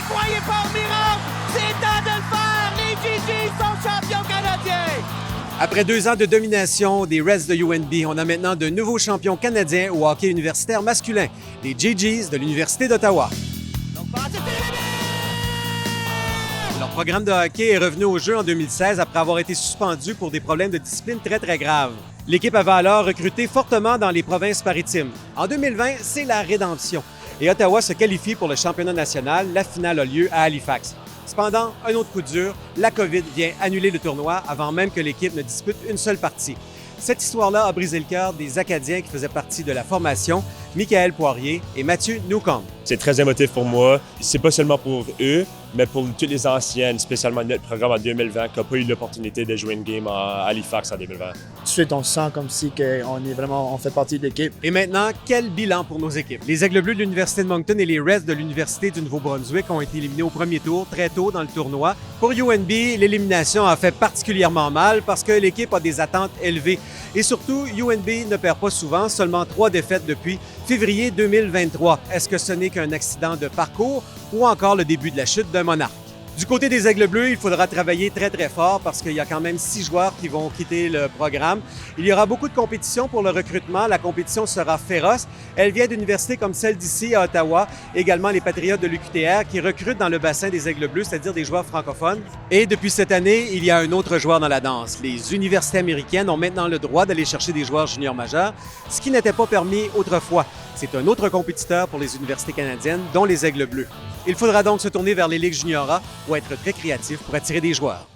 croyez pas au miracle? C'est temps de le faire! Les GG sont champions canadiens! Après 2 ans de domination des Reds de UNB, on a maintenant de nouveaux champions canadiens au hockey universitaire masculin, les GGs de l'Université d'Ottawa. Leur programme de hockey est revenu au jeu en 2016 après avoir été suspendu pour des problèmes de discipline très graves. L'équipe avait alors recruté fortement dans les provinces maritimes. En 2020, c'est la rédemption. Et Ottawa se qualifie pour le championnat national. La finale a lieu à Halifax. Cependant, un autre coup dur, la COVID vient annuler le tournoi avant même que l'équipe ne dispute une seule partie. Cette histoire-là a brisé le cœur des Acadiens qui faisaient partie de la formation, Michael Poirier et Mathieu Newcomb. C'est très émotif pour moi. C'est pas seulement pour eux, mais pour toutes les anciennes, spécialement notre programme en 2020, qui n'a pas eu l'opportunité de jouer une game à Halifax en 2020. Tout de suite, on sent comme si on fait partie de l'équipe. Et maintenant, quel bilan pour nos équipes? Les Aigles Bleus de l'Université de Moncton et les Reds de l'Université du Nouveau-Brunswick ont été éliminés au premier tour, très tôt dans le tournoi. Pour UNB, l'élimination a fait particulièrement mal parce que l'équipe a des attentes élevées. Et surtout, UNB ne perd pas souvent, seulement 3 défaites depuis février 2023. Est-ce que ce n'est qu'un accident de parcours ou encore le début de la chute d'un monarque? Du côté des Aigles Bleus, il faudra travailler très fort parce qu'il y a quand même 6 joueurs qui vont quitter le programme. Il y aura beaucoup de compétition pour le recrutement. La compétition sera féroce. Elle vient d'universités comme celle d'ici à Ottawa, également les Patriotes de l'UQTR qui recrutent dans le bassin des Aigles Bleus, c'est-à-dire des joueurs francophones. Et depuis cette année, il y a un autre joueur dans la danse. Les universités américaines ont maintenant le droit d'aller chercher des joueurs juniors majeurs, ce qui n'était pas permis autrefois. C'est un autre compétiteur pour les universités canadiennes, dont les Aigles Bleus. Il faudra donc se tourner vers les ligues juniors A ou être très créatif pour attirer des joueurs.